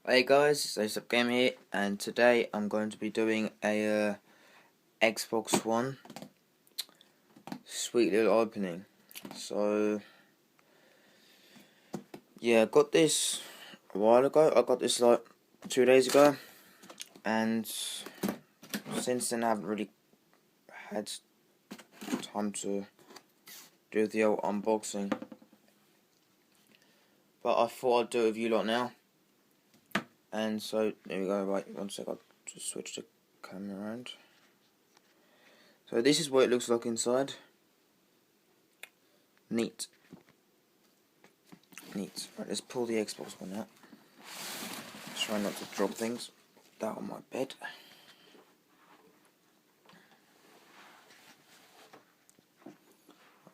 Hey guys, it's ASAP Game here, and today I'm going to be doing a Xbox One sweet little opening. So yeah, I got this a while ago. I got this like 2 days ago, and since then I haven't really had time to do the old unboxing. But I thought I'd do it with you lot now. And so there we go. Right, one sec. I'll just switch the camera around. So this is what it looks like inside. Neat. Right, let's pull the Xbox One out. Try not to drop things. That on my bed.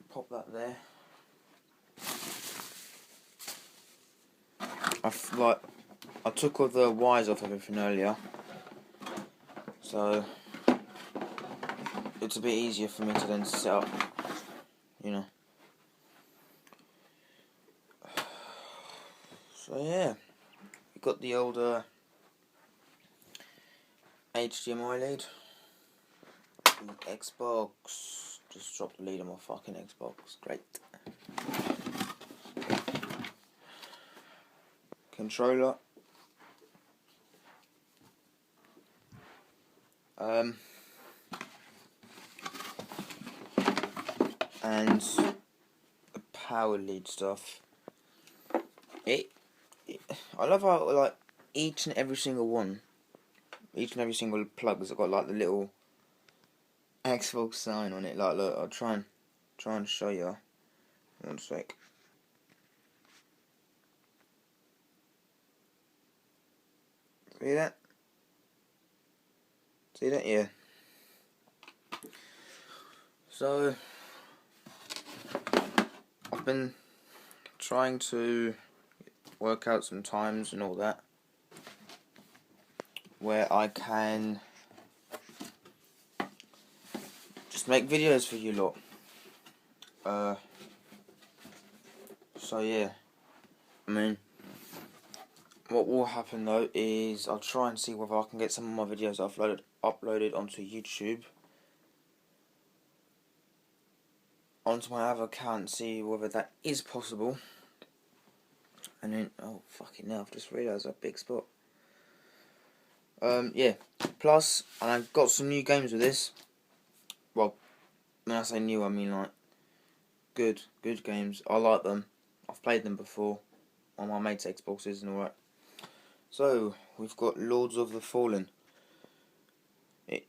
Pop that there. I took all the wires off everything earlier, so it's a bit easier for me to then set up, you know. So yeah, we got the old HDMI lead. The Xbox. Just dropped the lead on my fucking Xbox. Great. Controller. And the power lead stuff. I love how like each and every single plug has got like the little Xbox sign on it. Like, look, I'll try and show you. One sec. See that? See that? Yeah. So I've been trying to work out some times and all that where I can just make videos for you lot. So yeah, I mean, what will happen though is I'll try and see whether I can get some of my videos uploaded onto YouTube, onto my other account, and see whether that is possible. And then, oh fucking hell, I've just realised that big spot. Yeah. Plus, and I've got some new games with this. Well, when I say new, I mean like good games. I like them. I've played them before on my mate's Xboxes and all that. So we've got Lords of the Fallen. It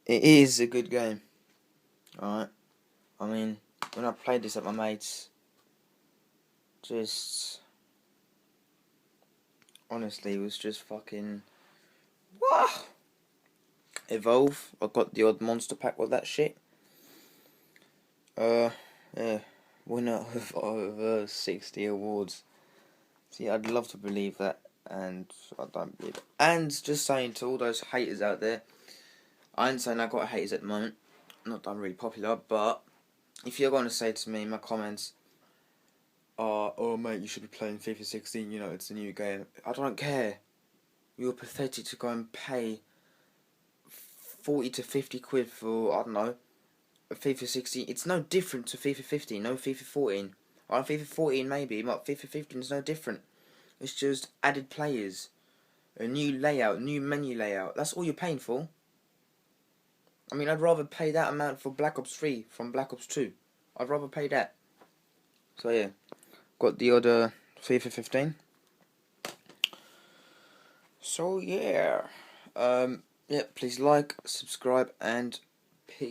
is a good game. Alright. I mean, when I played this at my mate's, just honestly, it was just fucking wow. Evolve. I got the odd monster pack with that shit. Yeah, winner of over 60 awards. See, I'd love to believe that, and I don't believe it. And just saying to all those haters out there, I ain't saying I've got haters at the moment. Not that I'm really popular, but if you're going to say to me in my comments, oh mate, you should be playing FIFA 16, you know, it's a new game. I don't care. You're pathetic to go and pay 40 to 50 quid for, I don't know, a FIFA 16. It's no different to FIFA 15, no FIFA 14. On FIFA 14 maybe, but FIFA 15 is no different. It's just added players, a new layout, new menu layout. That's all you're paying for. I mean, I'd rather pay that amount for Black Ops 3 from Black Ops 2. I'd rather pay that. So yeah, got the other FIFA 15. So yeah, yeah. Please like, subscribe, and